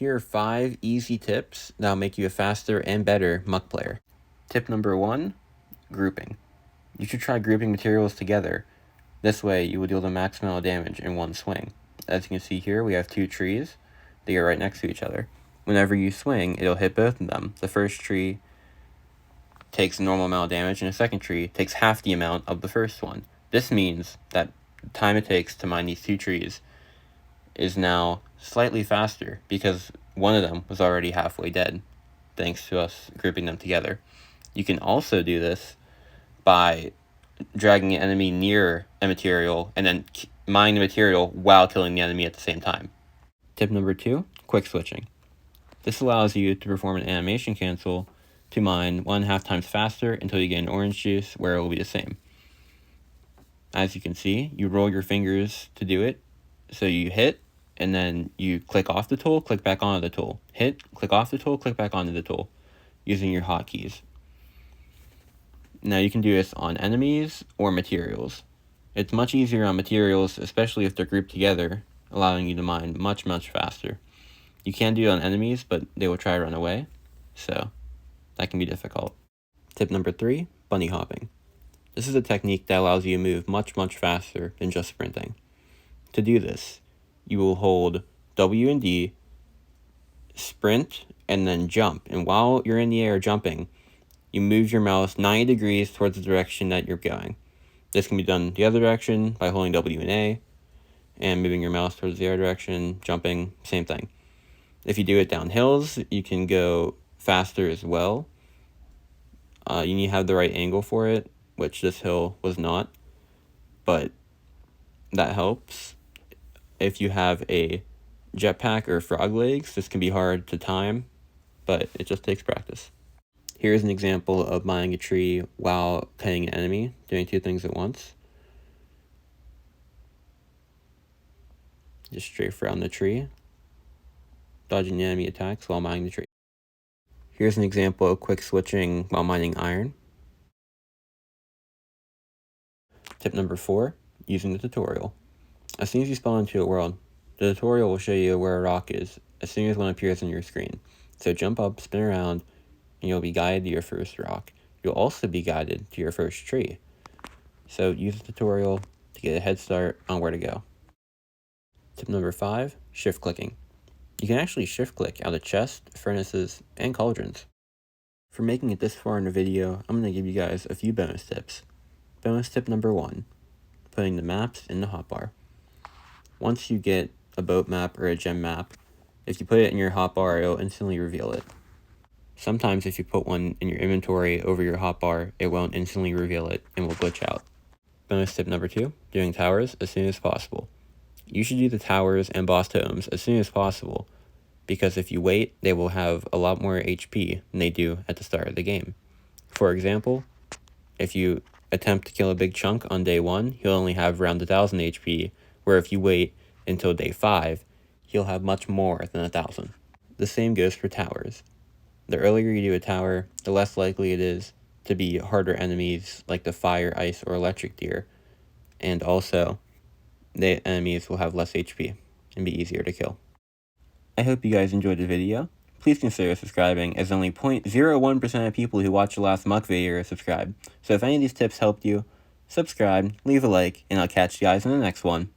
Here are 5 easy tips that'll make you a faster and better Muck player. Tip number 1, grouping. You should try grouping materials together. This way you will deal the max amount of damage in one swing. As you can see here, we have 2 trees. They are right next to each other. Whenever you swing, it'll hit both of them. The first tree takes a normal amount of damage, and the second tree takes half the amount of the first one. This means that the time it takes to mine these 2 trees is now slightly faster because one of them was already halfway dead, thanks to us grouping them together. You can also do this by dragging an enemy near a material and then mine the material while killing the enemy at the same time. Tip number 2, quick switching. This allows you to perform an animation cancel to mine 1.5 times faster until you get an orange juice where it will be the same. As you can see, you roll your fingers to do it. So you hit, and then you click off the tool, click back onto the tool. Hit, click off the tool, click back onto the tool, using your hotkeys. Now you can do this on enemies or materials. It's much easier on materials, especially if they're grouped together, allowing you to mine much faster. You can do it on enemies, but they will try to run away, so that can be difficult. Tip number 3, bunny hopping. This is a technique that allows you to move much faster than just sprinting. To do this, you will hold W and D, sprint, and then jump. And while you're in the air jumping, you move your mouse 90 degrees towards the direction that you're going. This can be done the other direction by holding W and A, and moving your mouse towards the other direction, jumping, same thing. If you do it down hills, you can go faster as well. You need to have the right angle for it, which this hill was not, but that helps. If you have a jetpack or frog legs, this can be hard to time, but it just takes practice. Here's an example of mining a tree while cutting an enemy, doing 2 things at once. Just strafe around the tree, dodging the enemy attacks while mining the tree. Here's an example of quick switching while mining iron. Tip number 4, using the tutorial. As soon as you spawn into a world, the tutorial will show you where a rock is as soon as one appears on your screen. So jump up, spin around, and you'll be guided to your first rock. You'll also be guided to your first tree. So use the tutorial to get a head start on where to go. Tip number 5, shift clicking. You can actually shift click out of chests, furnaces, and cauldrons. For making it this far in the video, I'm going to give you guys a few bonus tips. Bonus tip number 1, putting the maps in the hotbar. Once you get a boat map or a gem map, if you put it in your hotbar, it'll instantly reveal it. Sometimes if you put one in your inventory over your hotbar, it won't instantly reveal it and will glitch out. Bonus tip number 2, doing towers as soon as possible. You should do the towers and boss totems as soon as possible, because if you wait, they will have a lot more HP than they do at the start of the game. For example, if you attempt to kill a big chunk on day 1, he'll only have around 1,000 HP, where if you wait until day 5, he'll have much more than 1,000. The same goes for towers. The earlier you do a tower, the less likely it is to be harder enemies like the fire, ice, or electric deer, and also the enemies will have less HP and be easier to kill. I hope you guys enjoyed the video. Please consider subscribing, as only 0.01% of people who watched the last Muck video are subscribed. So if any of these tips helped you, subscribe, leave a like, and I'll catch you guys in the next one.